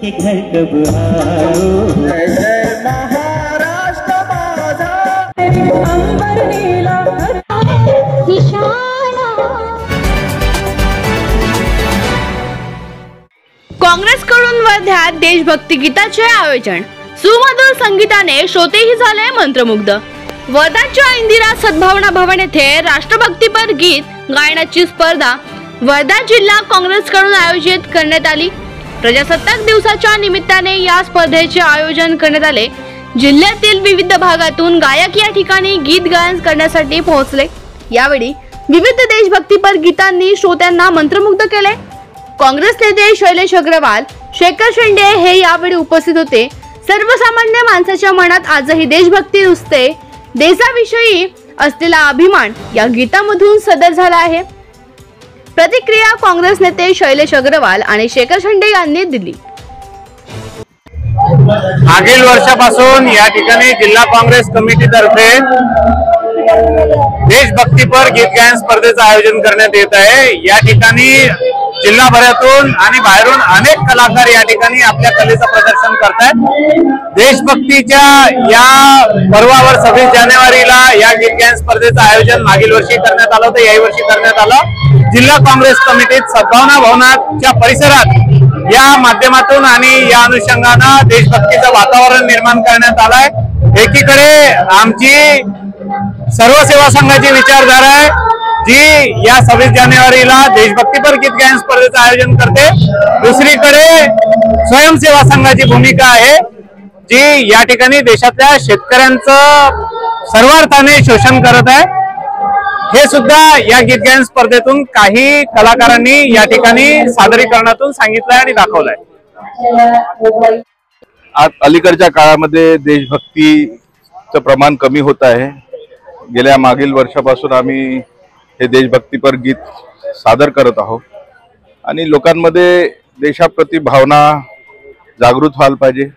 के घर कब आओ। जय जय महाराष्ट्र माझा अंबर नीला निशाणा। काँग्रेसकडून वर्ध्यात देशभक्ती गीताचे आयोजन, सुमधुर संगीताने श्रोतेही झाले मंत्रमुग्ध। वर्धाच्या इंदिरा सद्भावना भवन येथे राष्ट्रभक्तीपर गीत गायनाची स्पर्धा वर्धा जिल्हा काँग्रेसकडून आयोजित करण्यात आली। प्रजासत्ताक दिवसाच्या निमित्ताने या स्पर्धेचे आयोजन करण्यात आले। जिल्ह्यातील विविध भागातून गायक या ठिकाणी गीत गायन करण्यासाठी पोहोचले। यावेळी विविध देशभक्तीपर गीतांनी श्रोत्यांना मंत्रमुग्ध केले। काँग्रेस नेते शैलेश अग्रवाल, शेखर शेंडे हे यावेळी उपस्थित होते। सर्वसामान्य माणसाच्या मनात आजही देशभक्ती रुजते, देशाविषयी असलेला अभिमान या गीतामधून सदर झाला आहे। प्रतिक्रिया काँग्रेस नेते शैलेश अग्रवाल आणि शेखर शेंडे यांनी दिली। मागील वर्षापासून या ठिकाणी जिल्हा काँग्रेस कमिटीतर्फे देशभक्तीपर गीत गायन स्पर्धेचं आयोजन करण्यात येत आहे। या ठिकाणी जिल्हाभरातून आणि बाहेरून अनेक कलाकार या ठिकाणी आपल्या कलेचं प्रदर्शन करतात। देशभक्तीच्या या पर्वावर 26 जानेवारीला या गीत गायन स्पर्धेचं आयोजन मागील वर्षी करण्यात आलं होतं, याही वर्षी करण्यात आलं। जिल्हा काँग्रेस कमिटीत सद्भावना भवनाच्या परिसरात या माध्यमातून आणि या अनुषंगानं देशभक्तीचं वातावरण निर्माण करण्यात आलंय। एकीकडे आमची सर्व सेवा संघाची विचारधारा आहे जी या 26 जानेवारीला देशभक्तीपर गीत गायन स्पर्धेचं आयोजन करते। दुसरीकडे स्वयंसेवा संघाची भूमिका आहे जी या ठिकाणी देशातल्या शेतकऱ्यांचं सर्वार्थाने शोषण करत आहे। हे सुद्धा या गीत गायन स्पर्धेतून काही कलाकारांनी या ठिकाणी सादरीकरणातून सांगितलंय आणि दाखवलंय। आज अलीकडच्या काळामध्ये देशभक्तीचं प्रमाण कमी होत आहे। गेल्या मागील वर्षापासून आम्ही हे देशभक्तीपर गीत सादर करत आहोत आणि लोकांमध्ये देशाप्रती भावना जागृत व्हायला पाहिजे।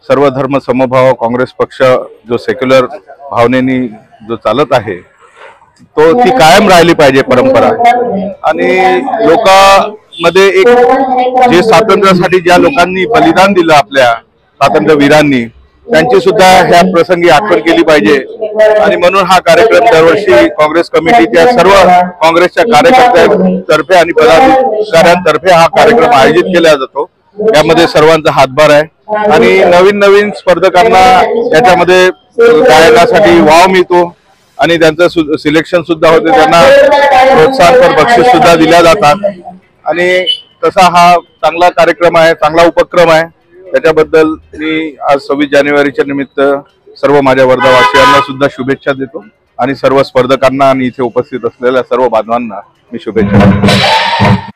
सर्व धर्म समभाव काँग्रेस पक्ष जो सेक्युलर भावनेनी जो चालत आहे ती कायम राहिली पाहिजे परंपरा। आणि लोकांमध्ये एक जे स्वातंत्र्यासाठी ज्या लोकांनी बलिदान दिलं आपल्या स्वातंत्र्यवीरांनी त्यांची सुद्धा ह्या प्रसंगी आठवण केली पाहिजे। आणि म्हणून हा कार्यक्रम दरवर्षी काँग्रेस कमिटीच्या सर्व काँग्रेसच्या कार्यकर्त्यांतर्फे आणि पदाधिकाऱ्यांतर्फे हा कार्यक्रम आयोजित केला जातो। यामध्ये सर्वांचा हातभार आहे आणि नवीन नवीन स्पर्धकांना याच्यामध्ये गायनासाठी वाव मिळतो आणि त्यांचं सिलेक्शन सुद्धा होते, त्यांना प्रोत्साहनपर बक्षीस सुद्धा दिल्या जातात। आणि तसा हा चांगला कार्यक्रम आहे, चांगला उपक्रम आहे। त्याच्याबद्दल मी आज 26 जानेवारीच्या निमित्त सर्व माझ्या वर्धावासियांना सुद्धा शुभेच्छा देतो आणि सर्व स्पर्धकांना आणि इथे उपस्थित असलेल्या सर्व बांधवांना मी शुभेच्छा देतो।